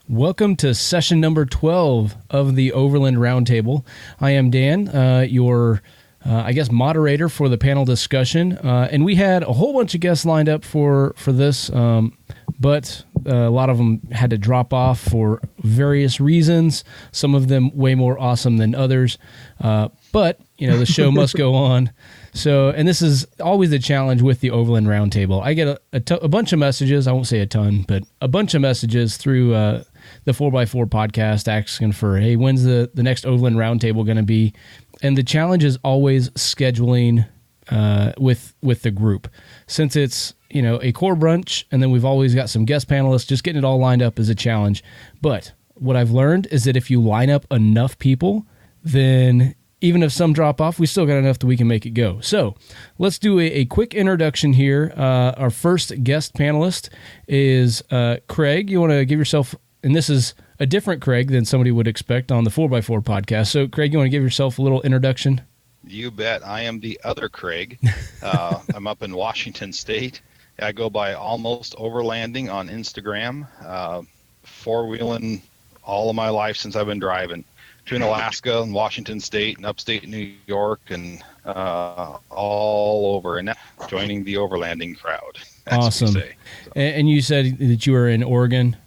Welcome to session number 12 of the Overland Roundtable. I am Dan, your, moderator for the panel discussion. And we had a whole bunch of guests lined up for this, but a lot of them had to drop off for various reasons, some of them way more awesome than others. But, the show must go on. So, and this is always the challenge with the Overland Roundtable. I get a bunch of messages, I won't say a ton, but a bunch of messages through the 4x4 podcast asking for, hey, when's the next Overland Roundtable going to be? And the challenge is always scheduling with the group. Since it's, a core brunch, and then we've always got some guest panelists, just getting it all lined up is a challenge. But what I've learned is that if you line up enough people, then even if some drop off, we still got enough that we can make it go. So let's do a quick introduction here. Our first guest panelist is Craig. You want to give yourself, and this is a different Craig than somebody would expect on the 4x4 podcast. So Craig, you want to give yourself a little introduction? You bet. I am the other Craig. I'm up in Washington State. I go by Almost Overlanding on Instagram. Four-wheeling all of my life since I've been driving. Between Alaska and Washington State and upstate New York and all over, and now joining the overlanding crowd. That's awesome. What we say. So. And you said that you were in Oregon?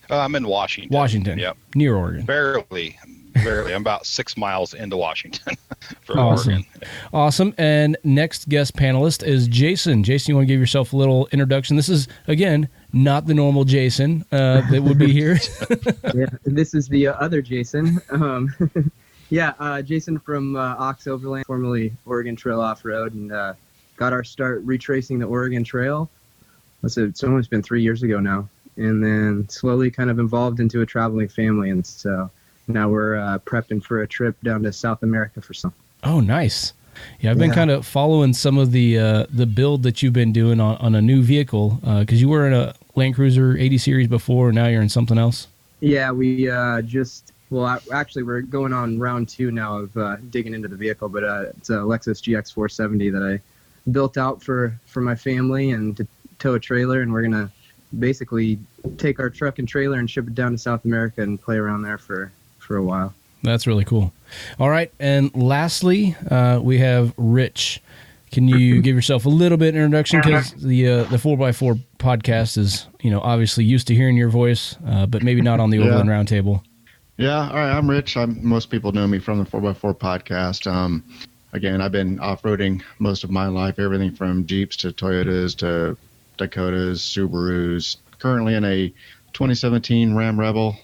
I'm in Washington. Washington. Yep. Near Oregon. Barely. I'm about 6 miles into Washington from awesome. Oregon. Awesome. And next guest panelist is Jason. Jason, you want to give yourself a little introduction? This is, again, not the normal Jason that would be here. Yeah, this is the other Jason. Jason from Ox Overland, formerly Oregon Trail Off-Road, and got our start retracing the Oregon Trail. It's almost been 3 years ago now. And then slowly kind of evolved into a traveling family. And so now we're prepping for a trip down to South America for some. Oh, nice. Yeah, I've been kind of following some of the build that you've been doing on a new vehicle, because you were in a Land Cruiser 80 Series before, and now you're in something else. Yeah, we actually we're going on round 2 now of digging into the vehicle, but it's a Lexus GX 470 that I built out for my family and to tow a trailer, and we're going to basically take our truck and trailer and ship it down to South America and play around there for a while. That's really cool. All right, and lastly, we have Rich. Can you give yourself a little bit of introduction? Because the 4x4 podcast is, obviously used to hearing your voice, but maybe not on the Overland Roundtable. Yeah, all right, I'm Rich. Most people know me from the 4x4 podcast. Again, I've been off-roading most of my life, everything from Jeeps to Toyotas to Dakotas, Subarus. Currently in a 2017 Ram Rebel,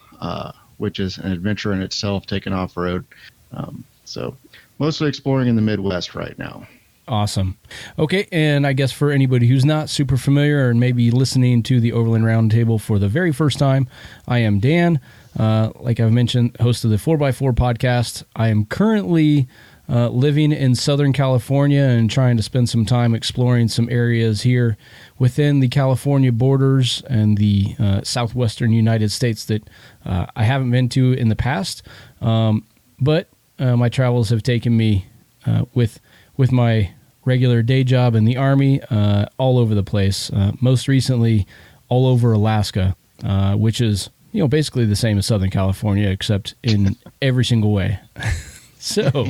which is an adventure in itself, taking off-road. So mostly exploring in the Midwest right now. Awesome. Okay, and I guess for anybody who's not super familiar and maybe listening to the Overland Roundtable for the very first time, I am Dan. Like I've mentioned, host of the 4x4 podcast. I am currently living in Southern California and trying to spend some time exploring some areas here within the California borders and the southwestern United States that I haven't been to in the past. But my travels have taken me with my regular day job in the Army all over the place. Most recently, all over Alaska, which is basically the same as Southern California, except in every single way. So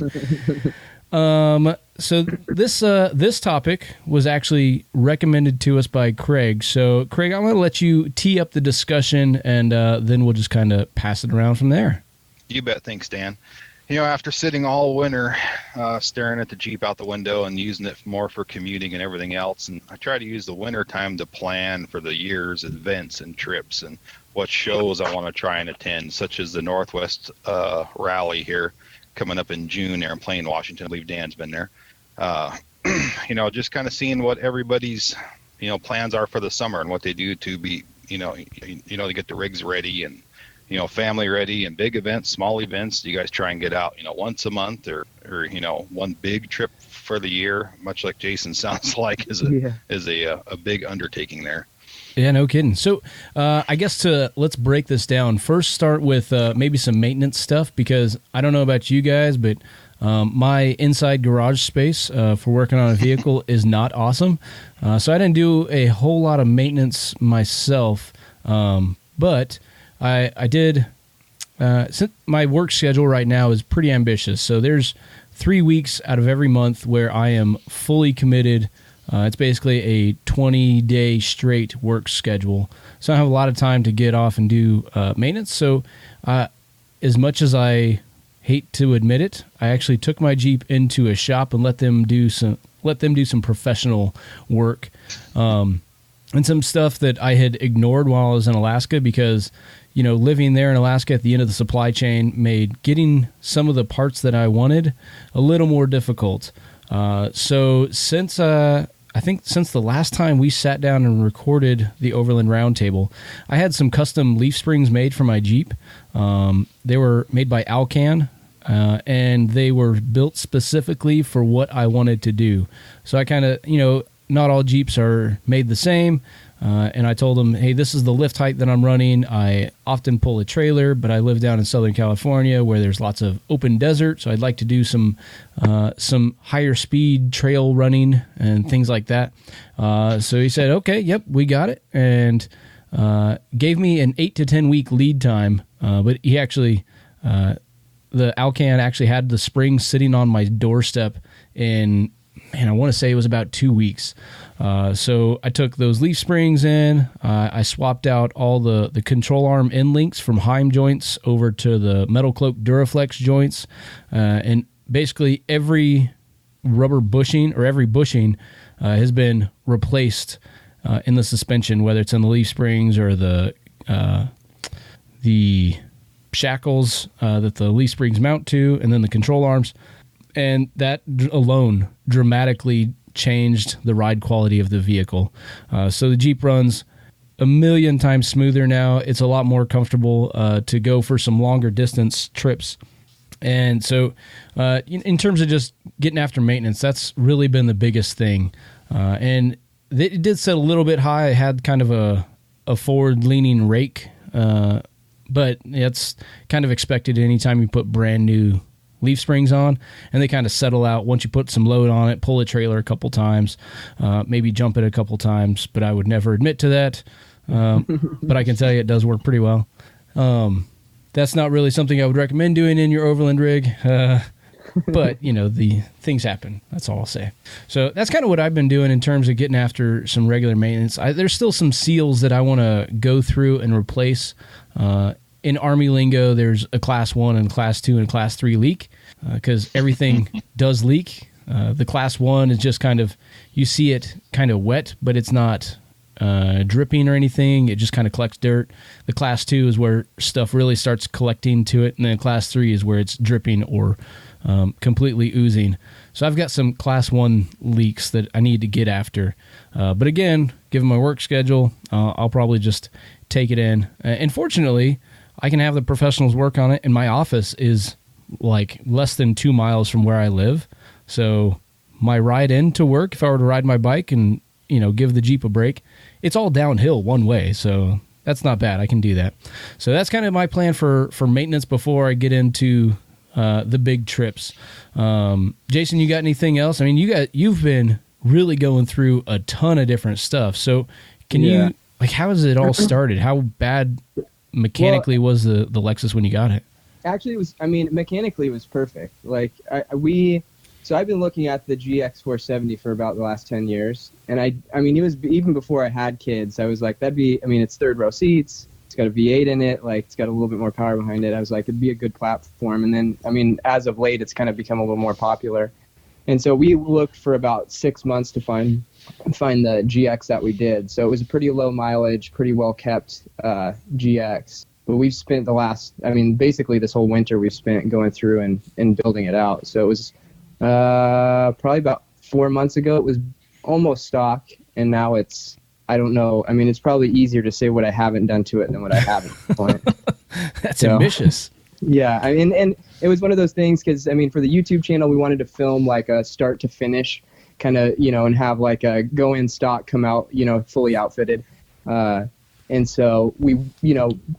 this topic was actually recommended to us by Craig. So, Craig, I'm going to let you tee up the discussion, and then we'll just kind of pass it around from there. You bet. Thanks, Dan. After sitting all winter staring at the Jeep out the window and using it more for commuting and everything else, and I try to use the winter time to plan for the year's events and trips and what shows I want to try and attend, such as the Northwest Rally here coming up in June there in Plain, Washington. I believe Dan's been there. Just kind of seeing what everybody's, plans are for the summer and what they do to be, to get the rigs ready and, family ready, and big events, small events. You guys try and get out, once a month or one big trip for the year, much like Jason sounds like is a big undertaking there. Yeah, no kidding. So I guess let's break this down. First, start with maybe some maintenance stuff, because I don't know about you guys, but my inside garage space for working on a vehicle is not awesome. So I didn't do a whole lot of maintenance myself, but I did. Since my work schedule right now is pretty ambitious, so there's 3 weeks out of every month where I am fully committed. It's basically a 20-day straight work schedule, so I have a lot of time to get off and do maintenance. So as much as I hate to admit it, I actually took my Jeep into a shop and let them do some professional work, and some stuff that I had ignored while I was in Alaska, because living there in Alaska at the end of the supply chain made getting some of the parts that I wanted a little more difficult. So since the last time we sat down and recorded the Overland Roundtable, I had some custom leaf springs made for my Jeep. They were made by Alcan, and they were built specifically for what I wanted to do. So I kind of, not all Jeeps are made the same. And I told them, hey, this is the lift height that I'm running. I often pull a trailer, but I live down in Southern California where there's lots of open desert. So I'd like to do some higher speed trail running and things like that. So he said, okay, yep, we got it. And gave me an 8 to 10 week lead time. But he actually, the Alcan actually had the spring sitting on my doorstep in, I want to say it was about 2 weeks. So I took those leaf springs in, I swapped out all the control arm end links from Heim joints over to the Metal Cloak Duraflex joints, and basically every rubber bushing or every bushing has been replaced in the suspension, whether it's in the leaf springs or the shackles that the leaf springs mount to, and then the control arms. And that alone dramatically changed the ride quality of the vehicle. So the Jeep runs a million times smoother now. It's a lot more comfortable to go for some longer distance trips. And so in terms of just getting after maintenance, that's really been the biggest thing. And it did set a little bit high. It had kind of a forward-leaning rake, but it's kind of expected anytime you put brand new leaf springs on, and they kind of settle out once you put some load on it, pull a trailer a couple times, maybe jump it a couple times, but I would never admit to that. But I can tell you it does work pretty well. That's not really something I would recommend doing in your overland rig, but the things happen. That's all I'll say. So that's kind of what I've been doing in terms of getting after some regular maintenance. There's still some seals that I want to go through and replace. In Army lingo, there's a Class 1 and Class 2 and Class 3 leak, because everything does leak. The Class 1 is just kind of, you see it kind of wet, but it's not dripping or anything. It just kind of collects dirt. The Class 2 is where stuff really starts collecting to it, and then Class 3 is where it's dripping or completely oozing. So I've got some Class 1 leaks that I need to get after. But again, given my work schedule, I'll probably just take it in. And fortunately, I can have the professionals work on it, and my office is like less than 2 miles from where I live. So my ride in to work, if I were to ride my bike and, give the Jeep a break, it's all downhill one way. So that's not bad. I can do that. So that's kind of my plan for maintenance before I get into the big trips. Jason, you got anything else? I mean, you've been really going through a ton of different stuff. So can you, how has it all started? How bad mechanically was the Lexus when you got it? Actually, mechanically it was perfect. So I've been looking at the GX470 for about the last 10 years. And it was even before I had kids. I was like, it's third row seats. It's got a V8 in it. It's got a little bit more power behind it. I was like, it'd be a good platform. And then, as of late, it's kind of become a little more popular. And so we looked for about 6 months to find the GX that we did. So it was a pretty low mileage, pretty well kept GX. But we've spent basically this whole winter we've spent going through and building it out. So it was probably about 4 months ago, it was almost stock. And now it's, I don't know. It's probably easier to say what I haven't done to it than what I haven't on it. That's ambitious. Yeah, and it was one of those things because, for the YouTube channel, we wanted to film like a start to finish kind of, and have like a go-in stock come out, fully outfitted. And so we,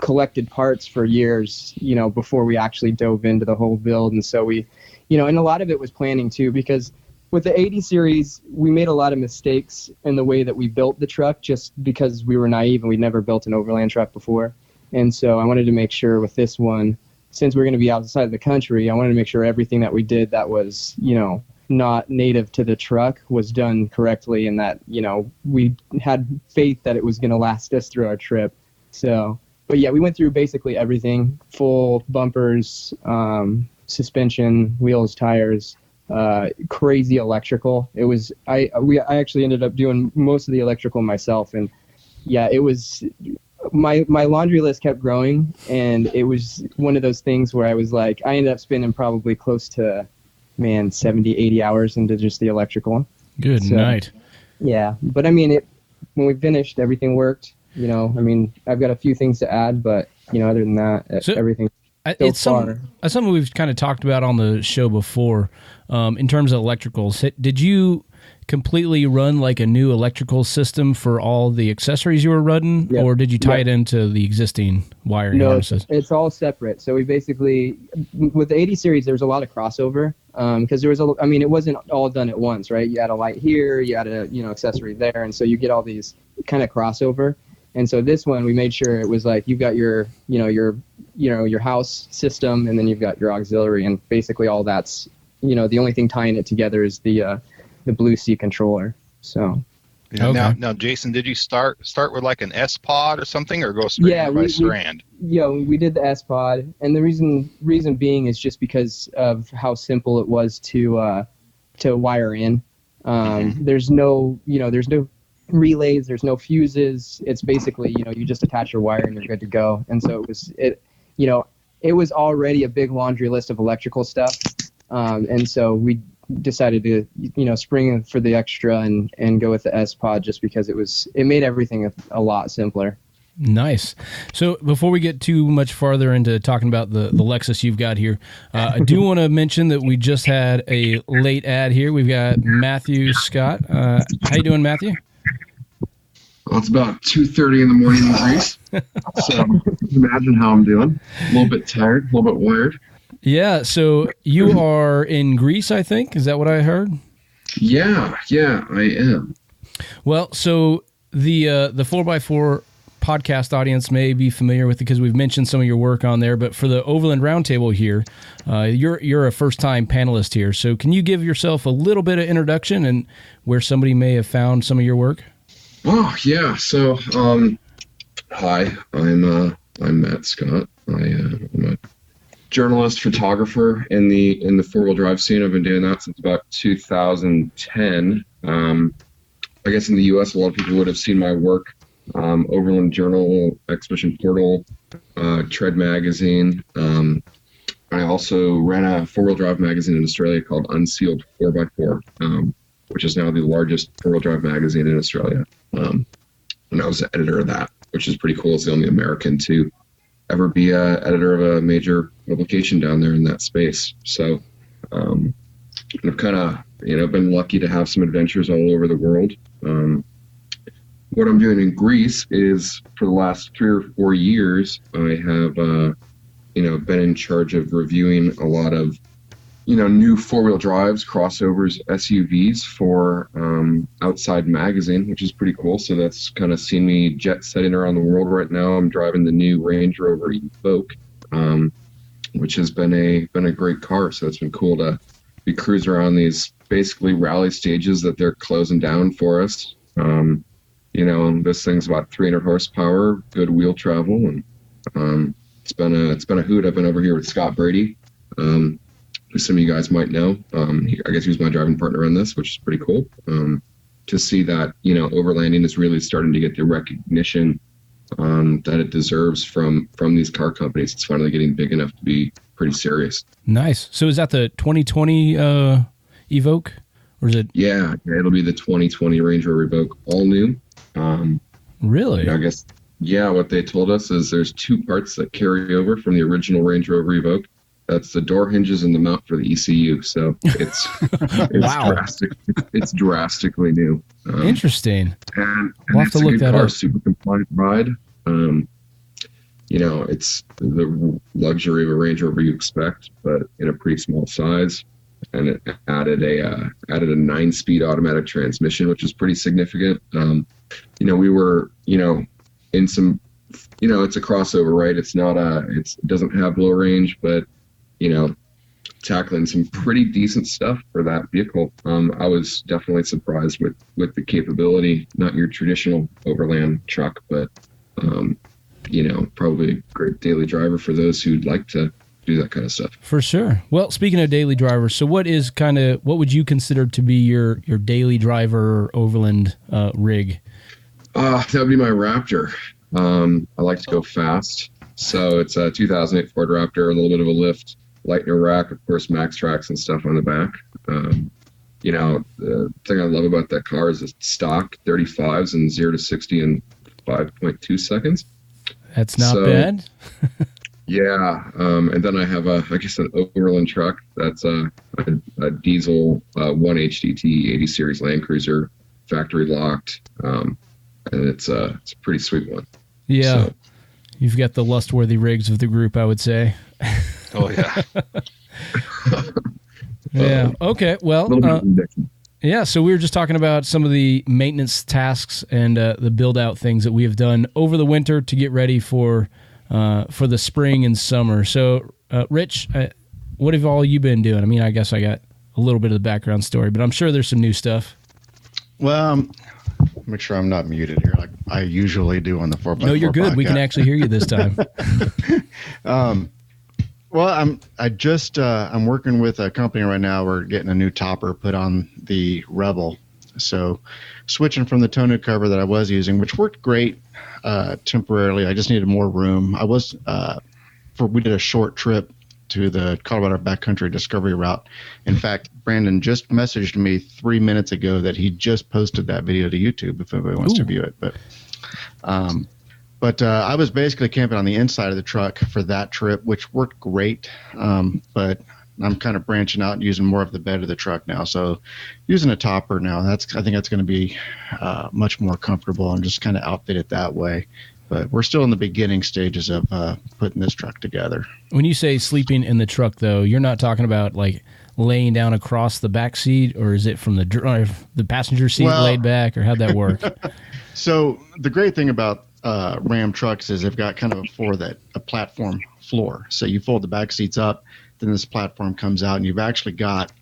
collected parts for years, before we actually dove into the whole build. And so we, and a lot of it was planning too, because with the 80 series, we made a lot of mistakes in the way that we built the truck just because we were naive and we'd never built an overland truck before. And so I wanted to make sure with this one, since we're going to be outside of the country, I wanted to make sure everything that we did that was, not native to the truck was done correctly, and that, we had faith that it was going to last us through our trip. So, but yeah, we went through basically everything: full bumpers, suspension, wheels, tires, crazy electrical. It was, I actually ended up doing most of the electrical myself. And yeah, it was, my laundry list kept growing, and it was one of those things where I was like, I ended up spending probably close to, 70, 80 hours into just the electrical. Good night. Yeah. But I mean, when we finished, everything worked. I've got a few things to add, but, other than that, everything. It's something we've kind of talked about on the show before, in terms of electricals. Did you completely run like a new electrical system for all the accessories you were running, or did you tie it into the existing wiring harnesses? It's all separate. So we basically, with the 80 series, there was a lot of crossover, because there was it wasn't all done at once, right? You had a light here, you had a accessory there, and so you get all these kind of crossover. And so this one, we made sure it was like you've got your house system, and then you've got your auxiliary, and basically all that's, the only thing tying it together is the Blue Sea controller. So now Jason, did you start with like an S pod or something, or go straight by strand? We did the S pod, and the reason being is just because of how simple it was to wire in. There's no relays, there's no fuses. It's basically, you just attach your wire and you're good to go. And so it was already a big laundry list of electrical stuff. And so we decided to, spring for the extra and go with the S pod, just because it made everything a lot simpler. Nice. So before we get too much farther into talking about the Lexus you've got here, I do want to mention that we just had a late ad here. We've got Matthew Scott. How you doing, Matthew? Well, it's about 2:30 in the morning in Greece, so imagine how I'm doing. A little bit tired, a little bit wired. Yeah, so you are in Greece, I think. Is that what I heard? Yeah, I am. Well, so the 4x4 podcast audience may be familiar with it because we've mentioned some of your work on there, but for the Overland Roundtable here, you're a first-time panelist here. So can you give yourself a little bit of introduction and where somebody may have found some of your work? Oh, yeah. So, hi, I'm Matt Scott. I'm a journalist, photographer in the four-wheel drive scene. I've been doing that since about 2010. I guess in the U.S., a lot of people would have seen my work, Overland Journal, Expedition Portal, Tread Magazine. I also ran a four-wheel drive magazine in Australia called Unsealed 4x4, which is now the largest four-wheel drive magazine in Australia. And I was the editor of that, which is pretty cool. It's the only American to ever be a editor of a major publication down there in that space. So I've kind of, been lucky to have some adventures all over the world. What I'm doing in Greece is, for the last 3 or 4 years, I have, been in charge of reviewing a lot of, new four-wheel drives, crossovers, SUVs for Outside Magazine, which is pretty cool. So that's kind of seen me jet-setting around the world right now. I'm driving the new Range Rover Evoque, which has been a great car. So it's been cool to be cruising around these basically rally stages that they're closing down for us. And this thing's about 300 horsepower, good wheel travel, and it's been a hoot. I've been over here with Scott Brady, who some of you guys might know. I guess he was my driving partner on this, which is pretty cool. To see that, overlanding is really starting to get the recognition that it deserves from these car companies. It's finally getting big enough to be pretty serious. Nice. So is that the 2020 Evoque, or is it? Yeah, it'll be the 2020 Range Rover Evoque, all new. Really? I guess, what they told us is there's 2 parts that carry over from the original Range Rover Evoque. That's the door hinges and the mount for the ECU. So it's wow. It's drastically new. Interesting. And we'll have to look that up. Super compliant ride. It's the luxury of a Range Rover you expect, but in a pretty small size. And it added a 9-speed automatic transmission, which is pretty significant. We were, in some it's a crossover, right? It doesn't have low range, but tackling some pretty decent stuff for that vehicle. I was definitely surprised with the capability. Not your traditional overland truck, but probably a great daily driver for those who'd like to do that kind of stuff. For sure. Well, speaking of daily drivers, so what would you consider to be your daily driver overland rig? That would be my Raptor. I like to go fast, so it's a 2008 Ford Raptor, a little bit of a lift, Lightner rack, of course, Max Tracks and stuff on the back. The thing I love about that car is it's stock 35s and 0 to 60 in 5.2 seconds. That's not bad. Yeah, and then I have an overland truck that's a diesel 1HDT 80 series Land Cruiser, factory locked, and it's a pretty sweet one. Yeah, so. You've got the lust-worthy rigs of the group, I would say. Oh yeah. Yeah. Okay. Well. Yeah. So we were just talking about some of the maintenance tasks and the build-out things that we have done over the winter to get ready for the spring and summer. So, Rich, what have all you been doing? I mean, I guess I got a little bit of the background story, but I'm sure there's some new stuff. Well, make sure I'm not muted here like I usually do on the 4x4 No, you're good. podcast. We can actually hear you this time. Well, I'm working with a company right now. We're getting a new topper put on the Rebel. So switching from the tonneau cover that I was using, which worked great temporarily. I just needed more room. We did a short trip to the Colorado Backcountry Discovery Route. In fact, Brandon just messaged me 3 minutes ago that he just posted that video to YouTube if anybody wants to view it. But I was basically camping on the inside of the truck for that trip, which worked great. But I'm kind of branching out and using more of the bed of the truck now. So using a topper now, I think that's going to be much more comfortable and just kind of outfit it that way. But we're still in the beginning stages of putting this truck together. When you say sleeping in the truck, though, you're not talking about like laying down across the back seat, or is it from the passenger seat laid back, or how'd that work? So the great thing about Ram trucks is they've got kind of a platform floor. So you fold the back seats up, then this platform comes out, and you've actually got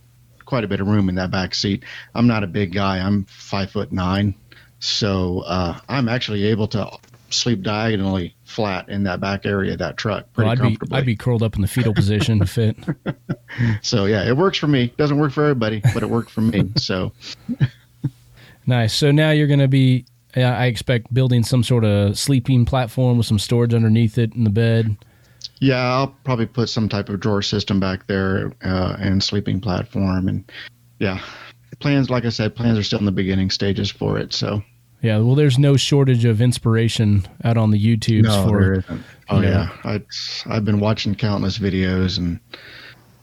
quite a bit of room in that back seat. I'm not a big guy. I'm 5'9", so I'm actually able to sleep diagonally flat in that back area of that truck pretty comfortably. I'd be curled up in the fetal position to fit. So yeah, it works for me. Doesn't work for everybody, but it worked for me. So nice. So now you're going to be, I expect, building some sort of sleeping platform with some storage underneath it in the bed. Yeah, I'll probably put some type of drawer system back there and sleeping platform. And yeah, like I said, plans are still in the beginning stages for it. So yeah, well, there's no shortage of inspiration out on the YouTubes. No, there isn't. Oh yeah, I've been watching countless videos and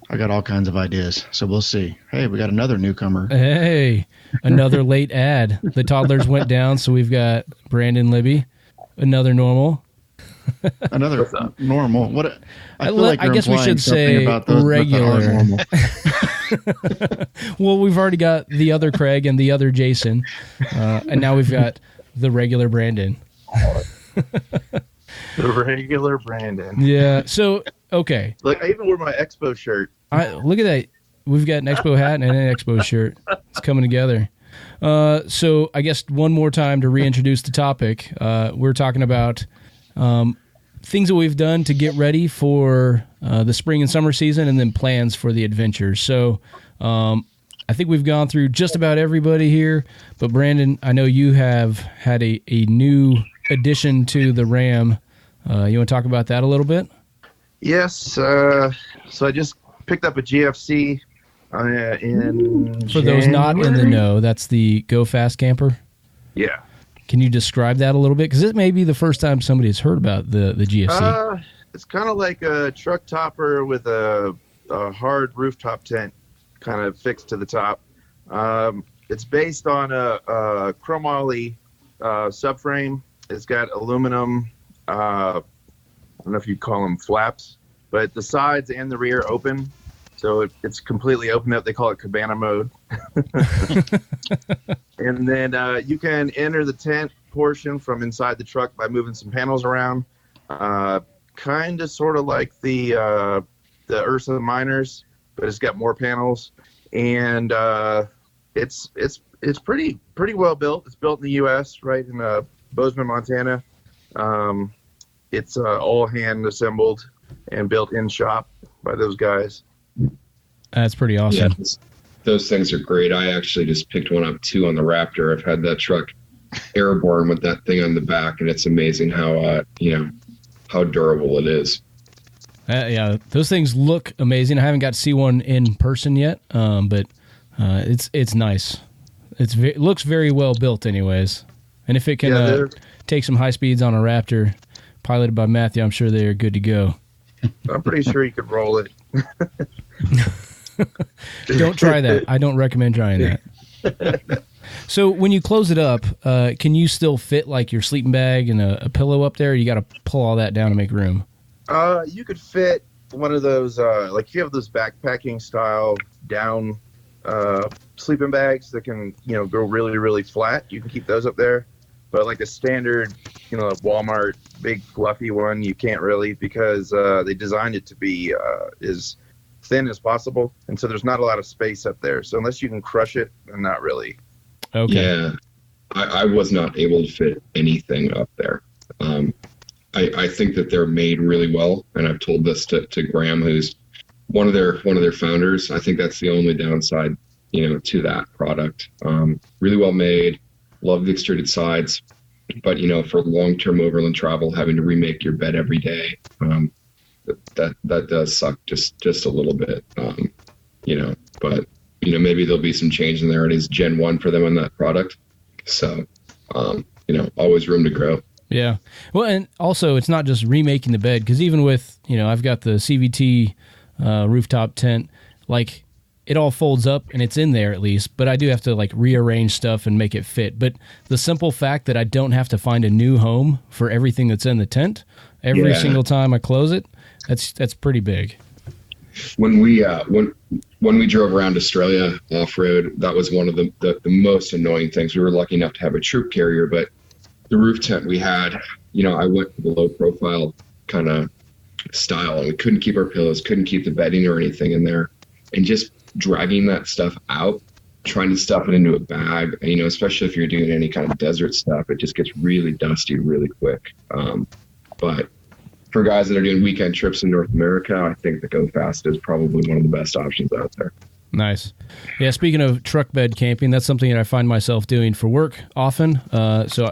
I got all kinds of ideas. So we'll see. Hey, we got another newcomer. Hey, another late ad. The toddlers went down, so we've got Brandon Libby, another normal. Another normal. What? I guess we should say regular. Well, we've already got the other Craig and the other Jason, and now we've got the regular Brandon. The regular Brandon. Yeah. So okay. Look, I even wore my Expo shirt. Look at that. We've got an Expo hat and an Expo shirt. It's coming together. So I guess one more time to reintroduce the topic. We're talking about things that we've done to get ready for the spring and summer season, and then plans for the adventures. So I think we've gone through just about everybody here, but Brandon, I know you have had a new addition to the Ram. You want to talk about that a little bit? Yes. So I just picked up a GFC in For those not in the know, that's the Go Fast camper? Yeah. Can you describe that a little bit? Because it may be the first time somebody has heard about the GFC. It's kind of like a truck topper with a hard rooftop tent kind of fixed to the top. It's based on a chromoly subframe. It's got aluminum, I don't know if you'd call them flaps, but the sides and the rear open. So it's completely open up. They call it cabana mode. And then you can enter the tent portion from inside the truck by moving some panels around. Kind of sort of like the Ursa Miners, but it's got more panels, and it's pretty well built. It's built in the U.S. right in Bozeman, Montana. It's all hand assembled and built in shop by those guys. That's pretty awesome. Yeah, those things are great. I actually just picked one up too on the Raptor. I've had that truck airborne with that thing on the back, and it's amazing how how durable it is. Yeah, those things look amazing. I haven't got to see one in person yet, but it's nice. It looks very well built, anyways. And if it can take some high speeds on a Raptor, piloted by Matthew, I'm sure they are good to go. I'm pretty sure you could roll it. Don't try that. I don't recommend trying that. So when you close it up, can you still fit like your sleeping bag and a pillow up there? Or you got to pull all that down to make room? You could fit one of those, like if you have those backpacking style down sleeping bags that can, go really, really flat. You can keep those up there. But like a standard, Walmart big fluffy one, you can't really, because they designed it to be as thin as possible. And so there's not a lot of space up there. So unless you can crush it, then not really. Okay. Yeah, I was not able to fit anything up there. I think that they're made really well, and I've told this to Graham, who's one of their founders. I think that's the only downside, to that product. Really well made. Love the extruded sides, but for long-term overland travel, having to remake your bed every day, that does suck just a little bit. But maybe there'll be some change in there. It is Gen 1 for them on that product, so always room to grow. Yeah. Well, and also it's not just remaking the bed, because even with, I've got the CVT rooftop tent, like it all folds up and it's in there at least, but I do have to like rearrange stuff and make it fit. But the simple fact that I don't have to find a new home for everything that's in the tent every single time I close it, that's pretty big. When we drove around Australia off-road, that was one of the most annoying things. We were lucky enough to have a troop carrier, but the roof tent we had, I went for the low profile kind of style, and we couldn't keep our pillows, couldn't keep the bedding or anything in there. And just dragging that stuff out, trying to stuff it into a bag, especially if you're doing any kind of desert stuff, it just gets really dusty really quick. But for guys that are doing weekend trips in North America, I think the Go Fast is probably one of the best options out there. Nice. Yeah, speaking of truck bed camping, that's something that I find myself doing for work often. So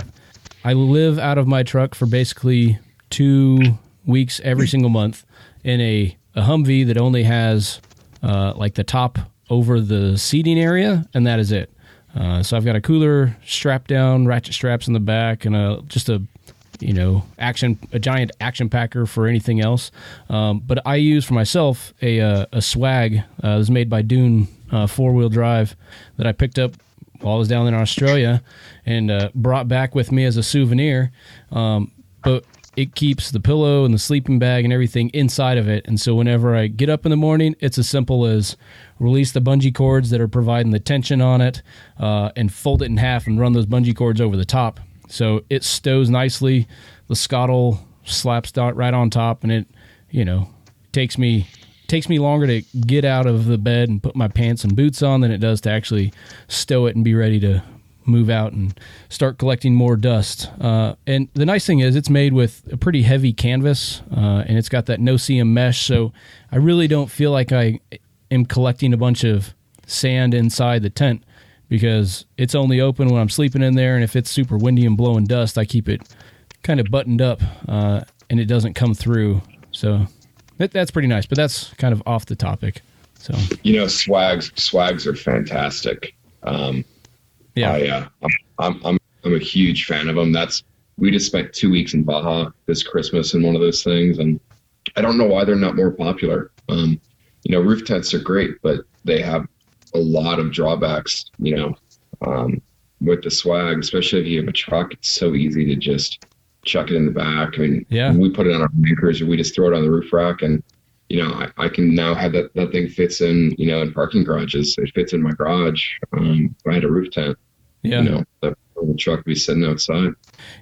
I live out of my truck for basically 2 weeks every single month in a Humvee that only has like the top over the seating area, and that is it. So I've got a cooler strapped down, ratchet straps in the back, and a giant action packer for anything else. But I use for myself a swag that was made by Dune 4-wheel drive that I picked up while I was down in Australia and brought back with me as a souvenir. But it keeps the pillow and the sleeping bag and everything inside of it. And so whenever I get up in the morning, it's as simple as release the bungee cords that are providing the tension on it and fold it in half and run those bungee cords over the top. So it stows nicely. The scuttle slaps right on top, and it, takes me longer to get out of the bed and put my pants and boots on than it does to actually stow it and be ready to move out and start collecting more dust. And the nice thing is it's made with a pretty heavy canvas, and it's got that no-seam mesh, so I really don't feel like I am collecting a bunch of sand inside the tent, because it's only open when I'm sleeping in there, and if it's super windy and blowing dust, I keep it kind of buttoned up, and it doesn't come through. So that's pretty nice, but that's kind of off the topic. So swags are fantastic. Yeah, I'm a huge fan of them. We just spent 2 weeks in Baja this Christmas in one of those things, and I don't know why they're not more popular. Roof tents are great, but they have a lot of drawbacks, with the swag, especially if you have a truck. It's so easy to just chuck it in the back. I mean, we put it on our anchors, or we just throw it on the roof rack, and I can now have that thing fits in, in parking garages. It fits in my garage. If I had a roof tent, the truck would be sitting outside.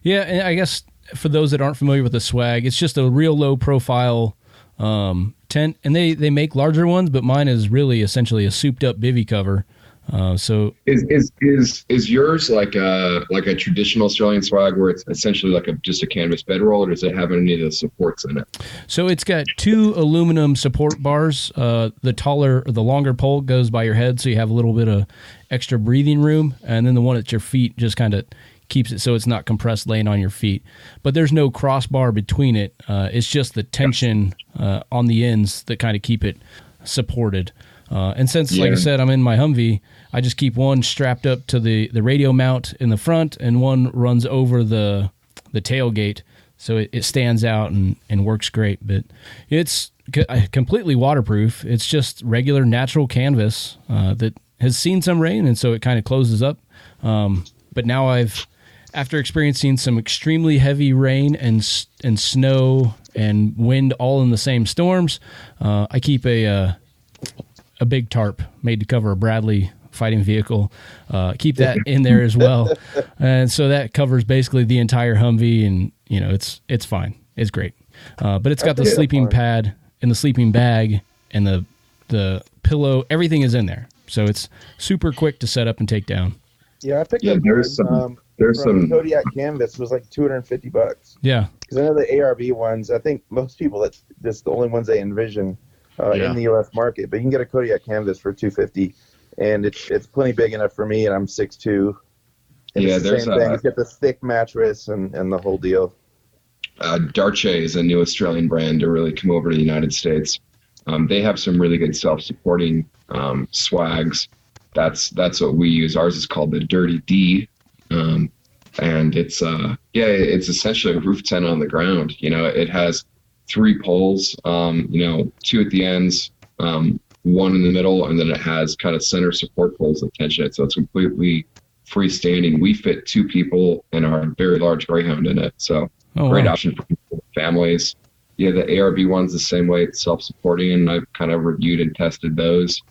Yeah, and I guess for those that aren't familiar with the Swag, it's just a real low profile tent, and they make larger ones, but mine is really essentially a souped up bivy cover. So is yours like a traditional Australian Swag where it's essentially like just a canvas bedroll, or does it have any of the supports in it? So it's got 2 aluminum support bars. The longer pole goes by your head, so you have a little bit of extra breathing room, and then the one at your feet just kind of keeps it so it's not compressed laying on your feet. But there's no crossbar between it. It's just the tension on the ends that kind of keep it supported. And since, like I said, I'm in my Humvee, I just keep one strapped up to the radio mount in the front, and one runs over the tailgate, so it stands out and works great. But it's completely waterproof. It's just regular natural canvas that has seen some rain, and so it kind of closes up. But now after experiencing some extremely heavy rain and snow and wind all in the same storms, I keep a big tarp made to cover a Bradley fighting vehicle. Keep that in there as well, and so that covers basically the entire Humvee, and it's fine. It's great, but it's got the sleeping pad and the sleeping bag and the pillow. Everything is in there, so it's super quick to set up and take down. Yeah, I picked up there's some Kodiak canvas was like $250. Yeah, because I know the ARB ones. I think most people that's just the only ones they envision in the U.S. market. But you can get a Kodiak canvas for $250, and it's plenty big enough for me, and I'm 6'2". And it's the same thing. You get the thick mattress and the whole deal. Darche is a new Australian brand to really come over to the United States. They have some really good self-supporting swags. That's what we use. Ours is called the Dirty D, and it's essentially a roof tent on the ground. It has 3 poles, 2 at the ends, 1 in the middle, and then it has kind of center support poles that tension it. So it's completely freestanding. We fit 2 people in our very large Greyhound in it. So great option for people with families. Yeah, the ARB one's the same way. It's self-supporting, and I've kind of reviewed and tested those.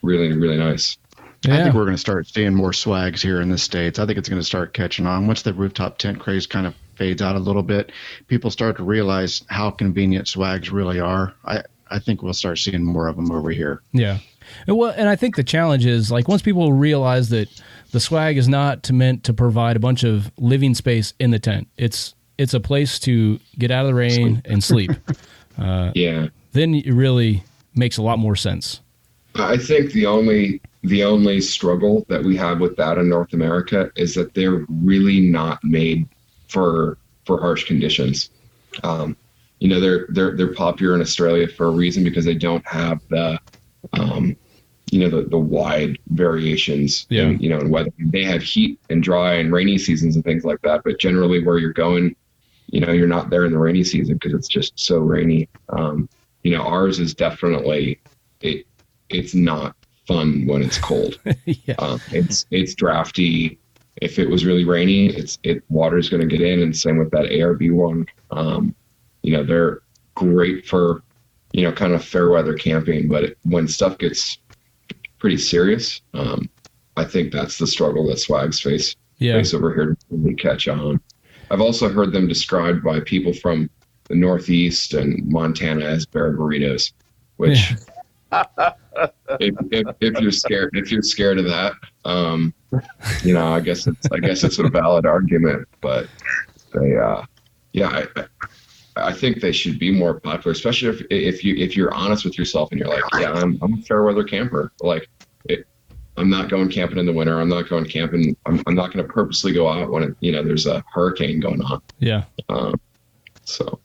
Really, really nice. Yeah. I think we're going to start seeing more swags here in the States. I think it's going to start catching on. Once the rooftop tent craze kind of fades out a little bit, people start to realize how convenient swags really are. I think we'll start seeing more of them over here. Yeah. Well, and I think the challenge is, like, once people realize that the swag is not meant to provide a bunch of living space in the tent, it's a place to get out of the rain and sleep. Then it really makes a lot more sense. I think the only struggle that we have with that in North America is that they're really not made for harsh conditions. They're popular in Australia for a reason, because they don't have the wide variations in weather. They have heat and dry and rainy seasons and things like that, but generally where you're going, you're not there in the rainy season because it's just so rainy. Ours is definitely it's not fun when it's cold. It's drafty. If it was really rainy, water's going to get in, and same with that ARB one. They're great for kind of fair weather camping, but when stuff gets pretty serious, I think that's the struggle that swags face over here to really catch on. I've also heard them described by people from the Northeast and Montana as bear burritos, which if you're scared of that, I guess it's a valid argument, but I think they should be more popular, especially if you're honest with yourself and you're like, I'm a fair weather camper. Like, I'm not going camping in the winter. I'm not going camping. I'm not going to purposely go out when there's a hurricane going on. Yeah. So.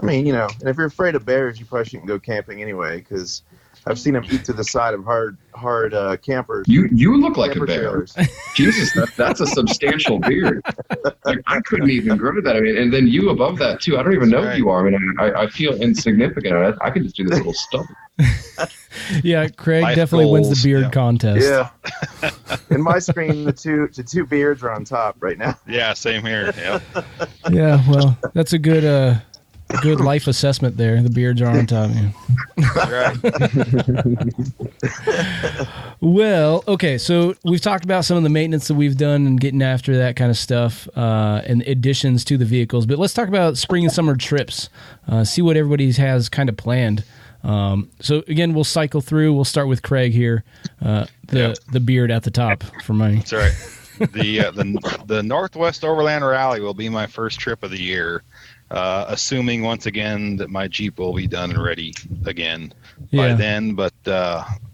I mean, and if you're afraid of bears, you probably shouldn't go camping anyway, because I've seen them eat to the side of hard campers. You look like a bear. Jesus, that's a substantial beard. Like, I couldn't even grow that. I mean, and then you above that too. I don't even know who you are. I mean, I feel insignificant. I could just do this little stuff. Yeah, Craig definitely wins the beard contest. Yeah. In my screen, the two beards are on top right now. Yeah, same here. Yeah. Yeah, well, that's a good good life assessment there. The beards are on top. Right. Well, okay, so we've talked about some of the maintenance that we've done and getting after that kind of stuff and additions to the vehicles, but let's talk about spring and summer trips, see what everybody has kind of planned. So again, we'll cycle through. We'll start with Craig here, the beard at the top for my. That's right. The Northwest Overland Rally will be my first trip of the year, assuming once again that my Jeep will be done and ready again by then. But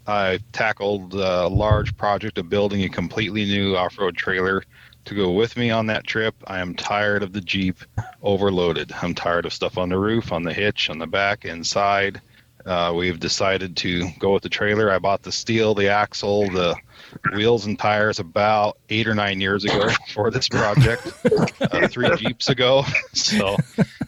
I tackled a large project of building a completely new off-road trailer to go with me on that trip. I am tired of the Jeep overloaded. I'm tired of stuff on the roof, on the hitch, on the back, inside. We've decided to go with the trailer. I bought the steel, the axle, the wheels and tires about 8 or 9 years ago for this project, 3 Jeeps ago. So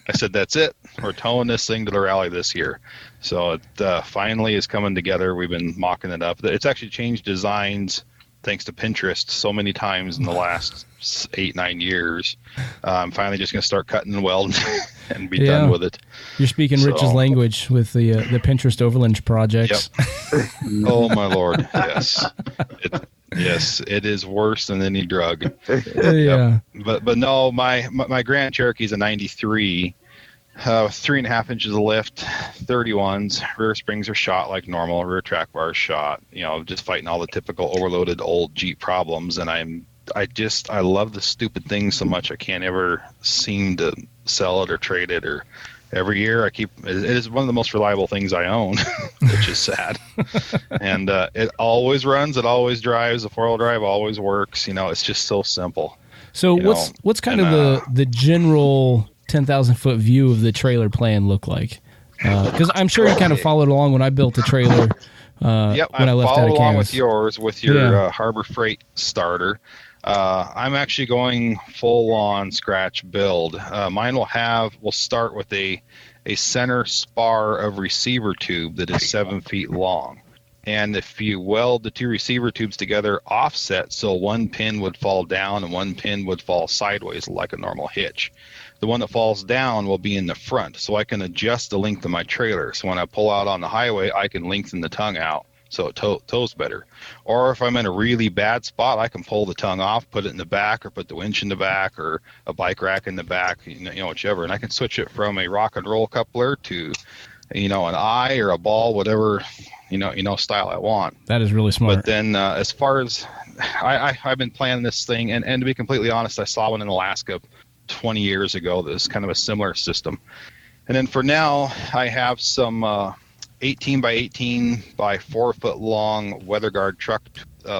I said, that's it. We're towing this thing to the rally this year. So it finally is coming together. We've been mocking it up. It's actually changed designs thanks to Pinterest so many times in the last 8-9 years. I'm finally just going to start cutting and welding and be done with it. You're speaking Rich's language with the Pinterest Overland projects. Yep. Oh my Lord, yes. Yes, it is worse than any drug. Yeah. Yep. But no, my Grand Cherokee's a 93. 3.5 inches of lift, 31s. Rear springs are shot like normal. Rear track bar is shot. Just fighting all the typical overloaded old Jeep problems. And I love the stupid thing so much I can't ever seem to sell it or trade it. Or every year it is one of the most reliable things I own, which is sad. And it always runs. It always drives. The 4-wheel drive always works. It's just so simple. So what's kind of the general 10,000-foot view of the trailer plan look like? Because I'm sure you kind of followed along when I built the trailer. When I left out of along Kansas. with yours, with your Harbor Freight starter. I'm actually going full-on scratch build. Mine will start with a center spar of receiver tube that is 7 feet long. And if you weld the 2 receiver tubes together offset, so one pin would fall down and one pin would fall sideways like a normal hitch. The one that falls down will be in the front, so I can adjust the length of my trailer. So when I pull out on the highway, I can lengthen the tongue out so it tows better. Or if I'm in a really bad spot, I can pull the tongue off, put it in the back, or put the winch in the back, or a bike rack in the back, whichever. And I can switch it from a rock and roll coupler to, an eye or a ball, whatever, style I want. That is really smart. But then as far as I've been planning this thing, and to be completely honest, I saw one in Alaska 20 years ago that was kind of a similar system. And then for now, I have some 18 by 18 by 4 foot long weather guard truck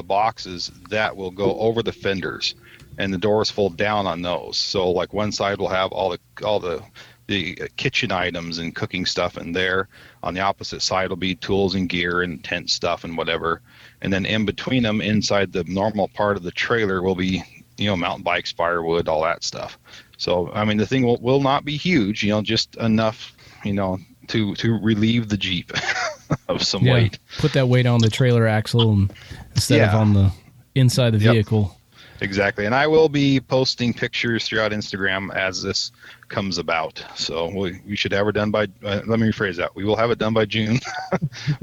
boxes that will go over the fenders, and the doors fold down on those. So like one side will have all the kitchen items and cooking stuff in there. On the opposite side will be tools and gear and tent stuff and whatever. And then in between them, inside the normal part of the trailer, will be mountain bikes, firewood, all that stuff. So, the thing will not be huge, just enough, to relieve the Jeep of some weight. Put that weight on the trailer axle instead of on the inside of the vehicle. Exactly. And I will be posting pictures throughout Instagram as this comes about. So we should have it done by, let me rephrase that. We will have it done by June,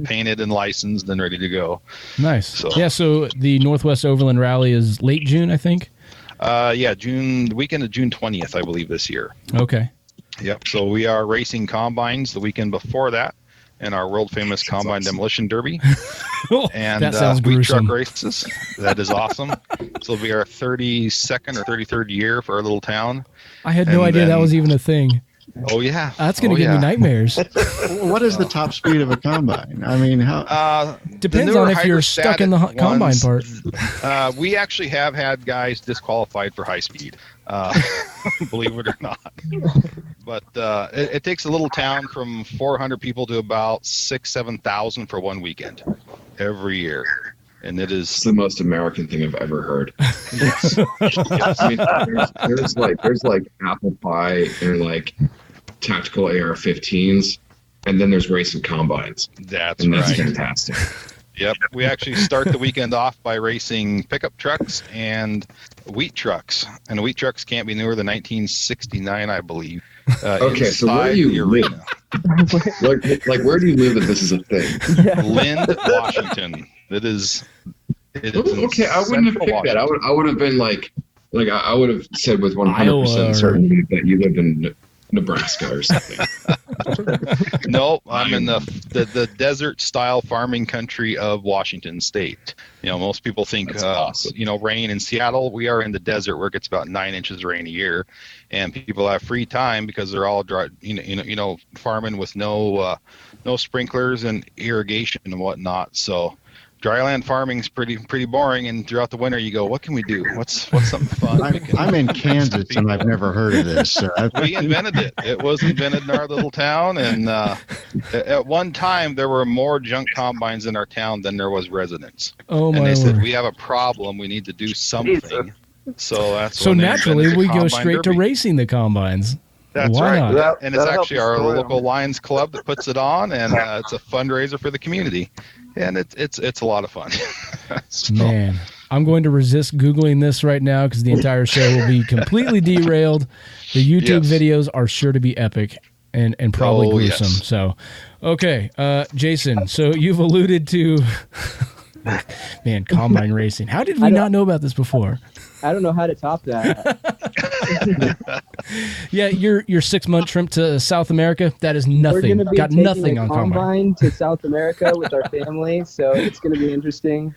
painted and licensed and ready to go. Nice. So the Northwest Overland Rally is late June, I think. The weekend of June 20th, I believe, this year. Okay. Yep. So we are racing combines the weekend before that, in our world famous Combine Demolition Derby. And that sounds wheat gruesome. truck races. That is awesome. So it'll be our 32nd or 33rd year for our little town. I had no idea that was even a thing. Oh yeah, that's going to give me nightmares. What is the top speed of a combine? How? Depends on if you're stuck in the combine part. We actually have had guys disqualified for high speed, believe it or not. But it takes a little town from 400 people to about 6,000-7,000 for one weekend every year. And it's the most American thing I've ever heard. Yes. There's like apple pie and like tactical AR-15s, and then there's racing combines. That's fantastic. Yep. We actually start the weekend off by racing pickup trucks and wheat trucks. And the wheat trucks can't be newer than 1969, I believe. Okay, so where do you live? like, where do you live that this is a thing? Lind, Washington. It is okay, I wouldn't have picked that. I would have been like I would have said with 100% certainty that you lived in Nebraska or something. No, I'm in the desert style farming country of Washington State. Most people think awesome. Rain in Seattle. We are in the desert where it gets about 9 inches of rain a year, and people have free time because they're all dry, farming with no sprinklers and irrigation and whatnot. So dryland farming's pretty boring, and throughout the winter you go, what can we do? What's something fun? I'm in Kansas and I've never heard of this. So we invented it. It was invented in our little town, and at one time there were more junk combines in our town than there was residents. Oh my! And they said, we have a problem. We need to do something. So naturally we go straight to racing the combines. That's Why right. not? And it's actually our local Lions Club that puts it on, and it's a fundraiser for the community. And it's a lot of fun. Man, I'm going to resist Googling this right now because the entire show will be completely derailed. The YouTube videos are sure to be epic and probably gruesome. Yes. So, okay, Jason, so you've alluded to, man, combine racing. How did we not know about this before? I don't know how to top that. Yeah, your 6-month trip to South America, that is nothing. Got nothing on combine to South America with our family, so it's going to be interesting.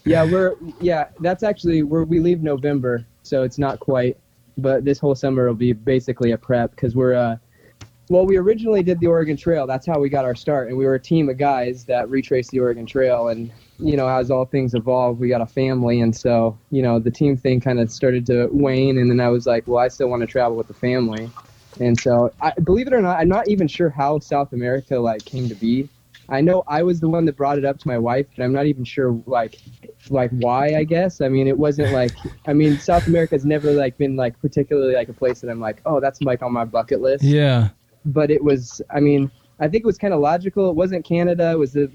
That's actually where we leave November, so it's not quite. But this whole summer will be basically a prep because we're we originally did the Oregon Trail. That's how we got our start, and we were a team of guys that retraced the Oregon Trail. And as all things evolved, we got a family, and so the team thing kind of started to wane. And then I was like, well, I still want to travel with the family, and so believe it or not, I'm not even sure how South America came to be. I know I was the one that brought it up to my wife, but I'm not even sure why. I guess it wasn't South America's never been particularly a place that I'm like, oh, that's on my bucket list. Yeah. But it was, I think it was kind of logical. It wasn't Canada. It was it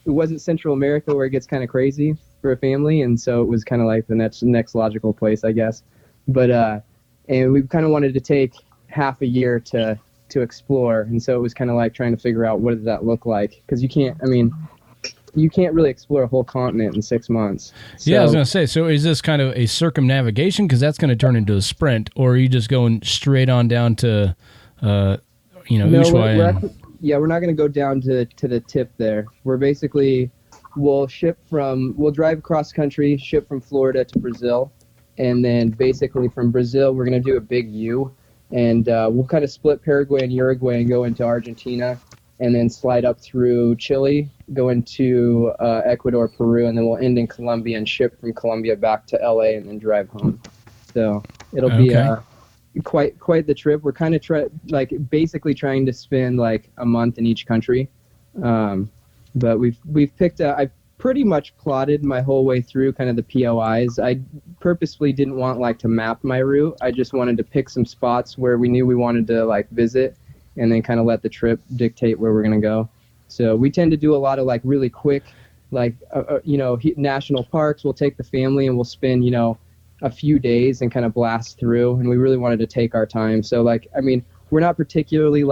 wasn't Central America where it gets kind of crazy for a family. And so it was kind of the next logical place, I guess. But, and we kind of wanted to take half a year to explore. And so it was kind of trying to figure out what does that look like? Because you can't really explore a whole continent in 6 months. So, yeah, I was going to say, so is this kind of a circumnavigation? Because that's going to turn into a sprint, or are you just going straight on down to, Ushuaia? We're not going to go down to the tip there. We're basically, we'll drive across country, ship from Florida to Brazil, and then basically from Brazil, we're going to do a big U, and we'll kind of split Paraguay and Uruguay and go into Argentina, and then slide up through Chile, go into Ecuador, Peru, and then we'll end in Colombia and ship from Colombia back to LA and then drive home. So it'll be quite the trip. We're kind of basically trying to spend a month in each country, but we've picked. I've pretty much plotted my whole way through kind of the POIs. I purposefully didn't want to map my route. I just wanted to pick some spots where we knew we wanted to visit, and then kind of let the trip dictate where we're gonna go. So we tend to do a lot of really quick, national parks. We'll take the family and we'll spend a few days and kind of blast through, and we really wanted to take our time. So we're not particularly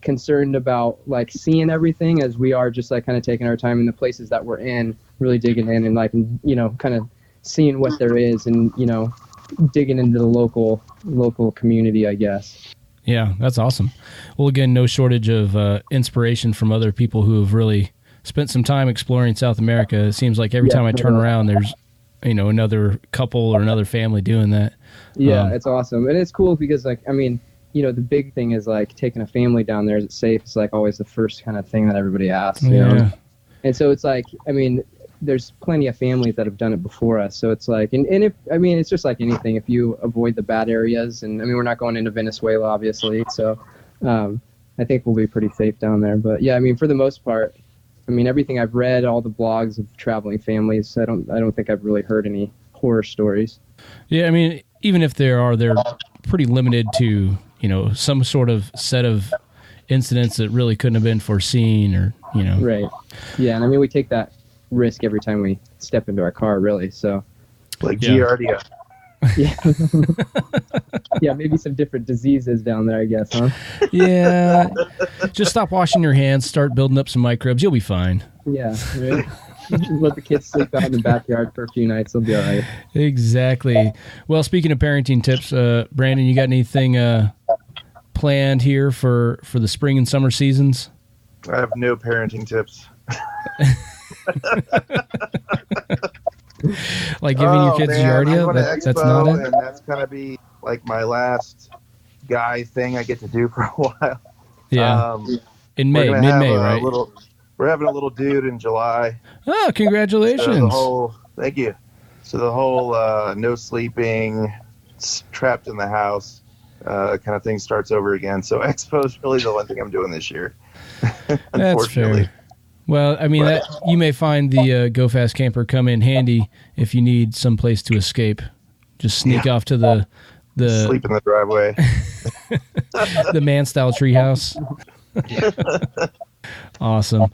concerned about seeing everything, as we are just kind of taking our time in the places that we're in, really digging in and kind of seeing what there is, and digging into the local community, I guess. Yeah, that's awesome. Well, again, no shortage of inspiration from other people who have really spent some time exploring South America. It seems like every time I turn around, there's another couple or another family doing that. Yeah, it's awesome. And it's cool because, the big thing is, taking a family down there, is it safe? It's, always the first kind of thing that everybody asks, you know? And so it's there's plenty of families that have done it before us. So it's it's just like anything. If you avoid the bad areas, and, we're not going into Venezuela, obviously. So I think we'll be pretty safe down there. But, yeah, for the most part, everything I've read, all the blogs of traveling families, I don't think I've really heard any horror stories. Yeah, even if there are, they're pretty limited to, some sort of set of incidents that really couldn't have been foreseen, or, Right. Yeah, and we take that risk every time we step into our car, really. So, Like Yeah. Giardia. yeah, yeah, maybe some different diseases down there, I guess, huh? Yeah. Just stop washing your hands, start building up some microbes. You'll be fine. Yeah, right. Let the kids sleep out in the backyard for a few nights. They'll be all right. Exactly. Well, speaking of parenting tips, Brandon, you got anything planned here for the spring and summer seasons? I have no parenting tips. Like giving your kids man, I'm Giardia? going to That's Expo, not it? and that's going to be like my last guy thing I get to do for a while. Yeah. In We're May, gonna mid-May, have a right? We're having a little dude in July. Oh, congratulations. Thank you. So the whole no sleeping, trapped in the house kind of thing starts over again. So Expo is really the one thing I'm doing this year. That's Unfortunately. fair. Well, I mean, that you may find the Go Fast camper come in handy if you need some place to escape. Just sneak off to the Sleep in the driveway. the man-style treehouse. Awesome.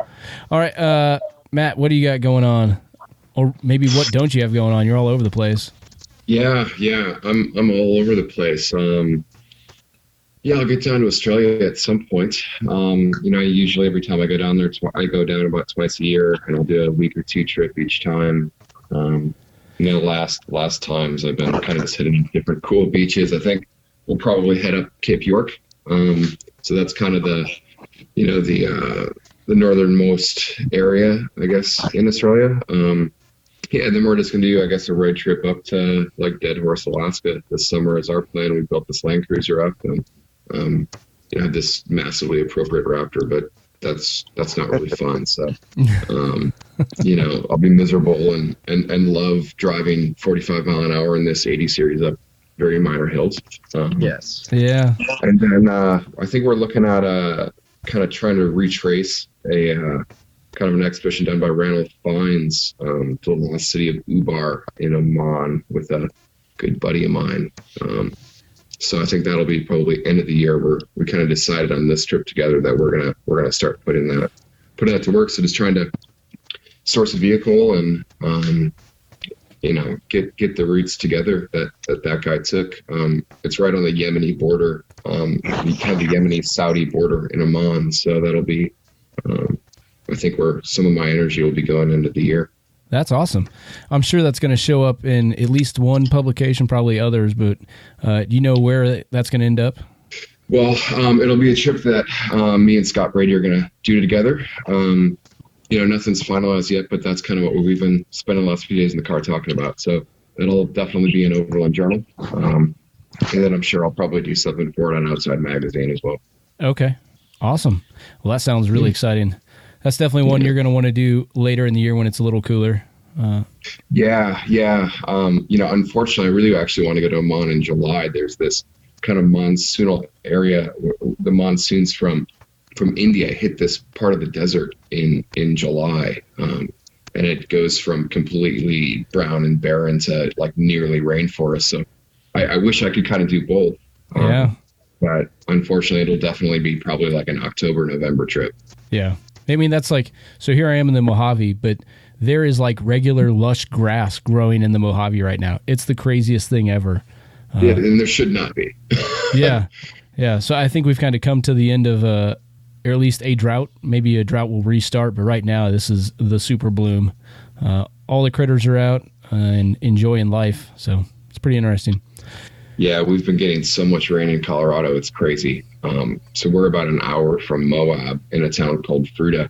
All right, Matt, what do you got going on? Or maybe what don't you have going on? You're all over the place. Yeah, I'm all over the place. I'll get down to Australia at some point. Usually every time I go down there, I go down about twice a year, and I'll do a week or two trip each time. Last times I've been kind of just hitting different cool beaches. I think we'll probably head up Cape York. So that's kind of the northernmost area, I guess, in Australia. And then we're just going to do, I guess, a road trip up to like Dead Horse, Alaska this summer is our plan. We built this Land Cruiser up and have this massively appropriate Raptor, but that's not really fun. So, I'll be miserable and love driving 45 mile an hour in this 80 series up very minor hills. Yes. Yeah. And then I think we're looking at kind of trying to retrace a kind of an expedition done by Randall Fines to the lost city of Ubar in Oman with a good buddy of mine. So I think that'll be probably end of the year where we kind of decided on this trip together that we're gonna start putting that to work. So just trying to source a vehicle and get the routes together that guy took. It's right on the Yemeni border, kind of the Yemeni Saudi border in Oman. So that'll be I think where some of my energy will be going into the year. That's awesome. I'm sure that's going to show up in at least one publication, probably others, but do you know where that's going to end up? Well, it'll be a trip that me and Scott Brady are going to do together. Nothing's finalized yet, but that's kind of what we've been spending the last few days in the car talking about. So it'll definitely be an Overland Journal. And then I'm sure I'll probably do something for it on Outside Magazine as well. Okay. Awesome. Well, that sounds really exciting. That's definitely one you're going to want to do later in the year when it's a little cooler. Yeah. Unfortunately, I really actually want to go to Oman in July. There's this kind of monsoonal area. The monsoons from India hit this part of the desert in July. And it goes from completely brown and barren to like nearly rainforest. So I wish I could kind of do both. Yeah. But unfortunately, it'll definitely be probably like an October, November trip. Yeah. I mean, that's like, so here I am in the Mojave, but there is like regular lush grass growing in the Mojave right now. It's the craziest thing ever. Yeah, and there should not be. Yeah. So I think we've kind of come to the end of, or at least a drought. Maybe a drought will restart, but right now this is the super bloom. All the critters are out and enjoying life. So it's pretty interesting. Yeah, we've been getting so much rain in Colorado. It's crazy. So we're about an hour from Moab in a town called Fruta.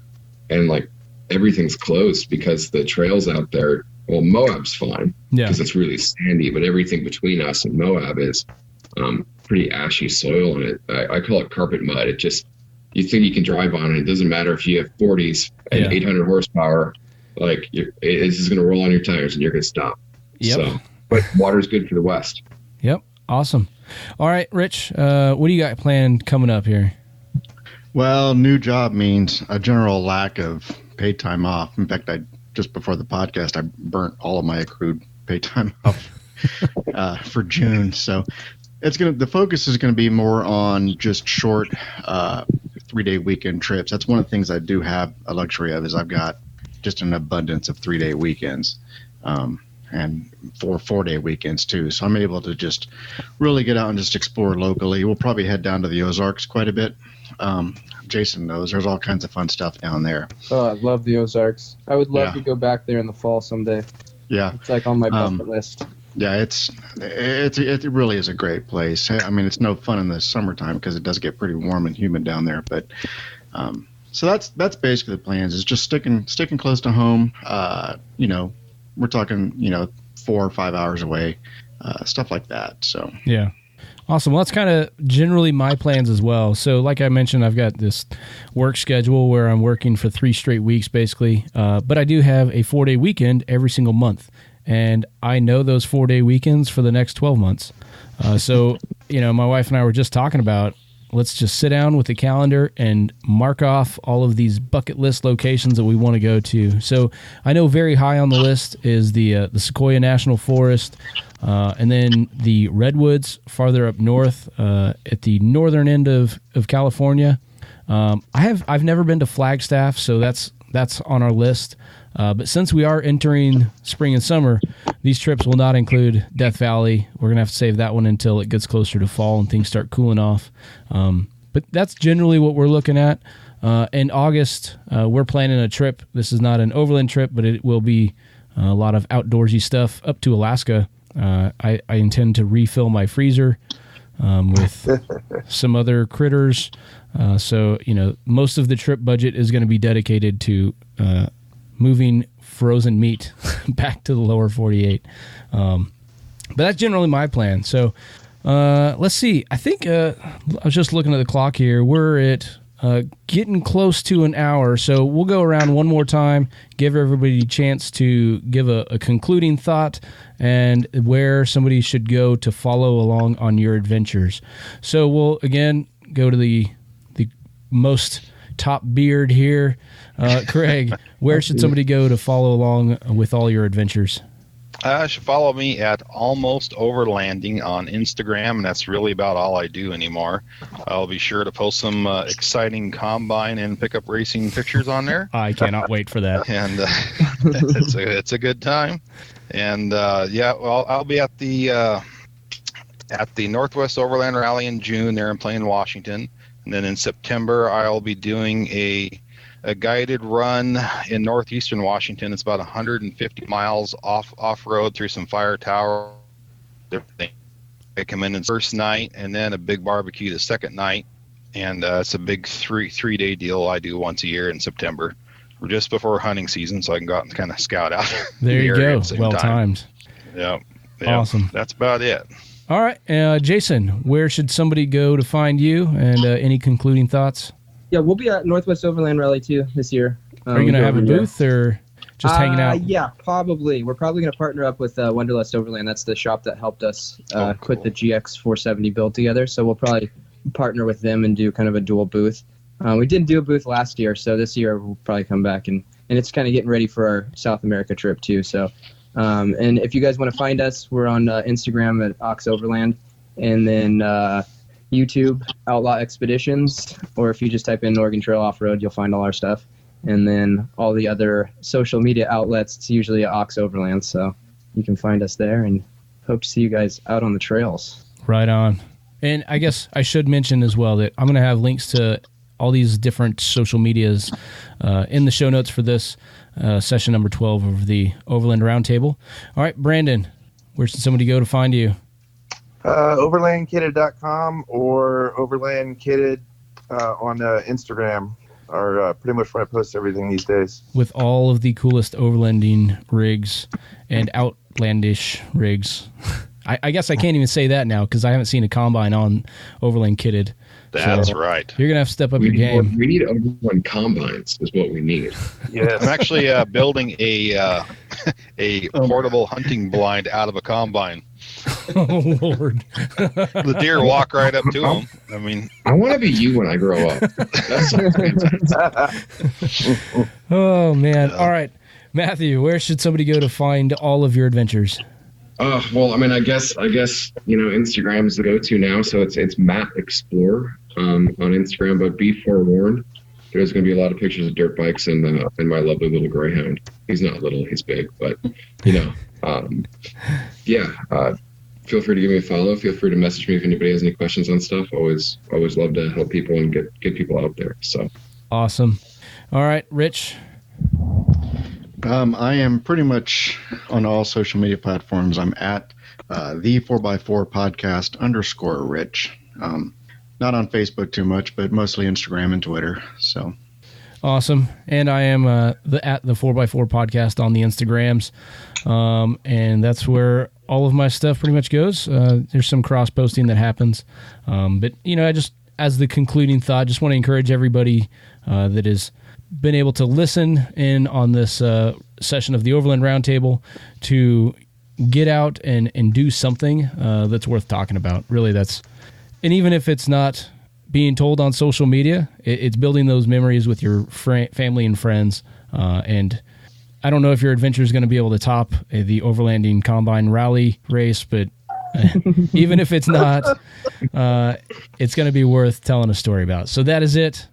And like everything's closed because the trails out there, well, Moab's fine because it's really sandy, but everything between us and Moab is pretty ashy soil. And I call it carpet mud. It just, you think you can drive on it. It doesn't matter if you have 40s and 800 horsepower, like it's just going to roll on your tires and you're going to stop. Yep. So, but water's good for the West. Yep. Awesome. All right, Rich, what do you got planned coming up here? Well, new job means a general lack of paid time off. In fact, just before the podcast, I burnt all of my accrued paid time off for June. So the focus is going to be more on just short 3-day weekend trips. That's one of the things I do have a luxury of is I've got just an abundance of 3-day weekends. And 4-day weekends too. So I'm able to just really get out and just explore locally. We'll probably head down to the Ozarks quite a bit. Jason knows there's all kinds of fun stuff down there. Oh, I love the Ozarks. I would love to go back there in the fall someday. Yeah. It's like on my bucket list. Yeah, it really is a great place. I mean, it's no fun in the summertime because it does get pretty warm and humid down there. But so that's basically the plans, is just sticking close to home. We're talking, 4 or 5 hours away, stuff like that. So yeah. Awesome. Well, that's kind of generally my plans as well. So like I mentioned, I've got this work schedule where I'm working for 3 straight weeks basically. But I do have a 4-day weekend every single month. And I know those 4-day weekends for the next 12 months. So, my wife and I were just talking about, let's just sit down with the calendar and mark off all of these bucket list locations that we want to go to. So I know very high on the list is the Sequoia National Forest, and then the Redwoods farther up north at the northern end of California. I've never been to Flagstaff, so that's on our list. But since we are entering spring and summer, these trips will not include Death Valley. We're going to have to save that one until it gets closer to fall and things start cooling off. But that's generally what we're looking at. In August, we're planning a trip. This is not an overland trip, but it will be a lot of outdoorsy stuff up to Alaska. I intend to refill my freezer with some other critters. So, most of the trip budget is going to be dedicated to moving frozen meat back to the lower 48. But that's generally my plan. So let's see. I think I was just looking at the clock here. We're at getting close to an hour. So we'll go around one more time, give everybody a chance to give a concluding thought and where somebody should go to follow along on your adventures. So we'll, again, go to the most top beard here. Craig, where should somebody go to follow along with all your adventures? Should follow me at Almost Overlanding on Instagram, and that's really about all I do anymore. I'll be sure to post some exciting combine and pickup racing pictures on there. I cannot wait for that. And it's a good time. And I'll be at the Northwest Overland Rally in June there in Plain, Washington. And then in September, I'll be doing a guided run in northeastern Washington. It's about 150 miles off-road through some fire tower. I come in the first night, and then a big barbecue the second night. And it's a big three-day deal I do once a year in September, just before hunting season, so I can go out and kind of scout out. There you go. Well timed. Yeah. Awesome. That's about it. All right. Jason, where should somebody go to find you, and any concluding thoughts? Yeah, we'll be at Northwest Overland Rally too this year. Are you going to have a booth or just hanging out? Yeah, probably. We're probably going to partner up with Wanderlust Overland. That's the shop that helped us put the GX 470 build together. So we'll probably partner with them and do kind of a dual booth. We didn't do a booth last year, so this year we'll probably come back. And it's kind of getting ready for our South America trip too. So, and if you guys want to find us, we're on Instagram at Ox Overland. And then YouTube, Outlaw Expeditions, or if you just type in Oregon Trail Off-Road, you'll find all our stuff. And then all the other social media outlets, it's usually at Ox Overland, so you can find us there, and hope to see you guys out on the trails. Right on. And I guess I should mention as well that I'm going to have links to all these different social medias in the show notes for this session number 12 of the Overland Roundtable. All right, Brandon, where should somebody go to find you? Overlandkitted.com or Overlandkitted on Instagram are pretty much where I post everything these days. With all of the coolest overlanding rigs and outlandish rigs. I guess I can't even say that now because I haven't seen a combine on Overland Kitted. That's right. You're going to have to step up your game. We need Overland combines is what we need. Yeah, I'm actually building a portable hunting blind out of a combine. Oh, Lord. The deer walk right up to them. I mean, I want to be you when I grow up. That sounds fantastic. Oh, man. All right. Matthew, where should somebody go to find all of your adventures? Well, I mean, I guess Instagram is the go-to now. So it's Matt Explorer on Instagram, but be forewarned. there's going to be a lot of pictures of dirt bikes and my lovely little greyhound. He's not little, he's big, but feel free to give me a follow. Feel free to message me if anybody has any questions on stuff. Always love to help people and get people out there. So awesome. All right, Rich. I am pretty much on all social media platforms. I'm at the 4x4 podcast _Rich. Not on Facebook too much, but mostly Instagram and Twitter. So awesome. And I am at the 4x4 podcast on the Instagrams. And that's where all of my stuff pretty much goes. There's some cross posting that happens. But I just, as the concluding thought, just want to encourage everybody that has been able to listen in on this session of the Overland Roundtable to get out and do something that's worth talking about. Really, and even if it's not being told on social media, it's building those memories with your family and friends. And I don't know if your adventure is going to be able to top the Overlanding Combine Rally race, but even if it's not, it's going to be worth telling a story about. So that is it.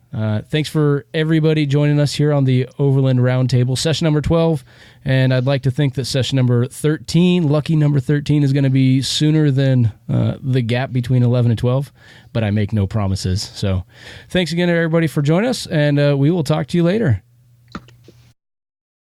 Thanks for everybody joining us here on the Overland Roundtable, session number 12. And I'd like to think that session number 13, lucky number 13, is going to be sooner than the gap between 11 and 12, but I make no promises. So thanks again to everybody for joining us, and we will talk to you later.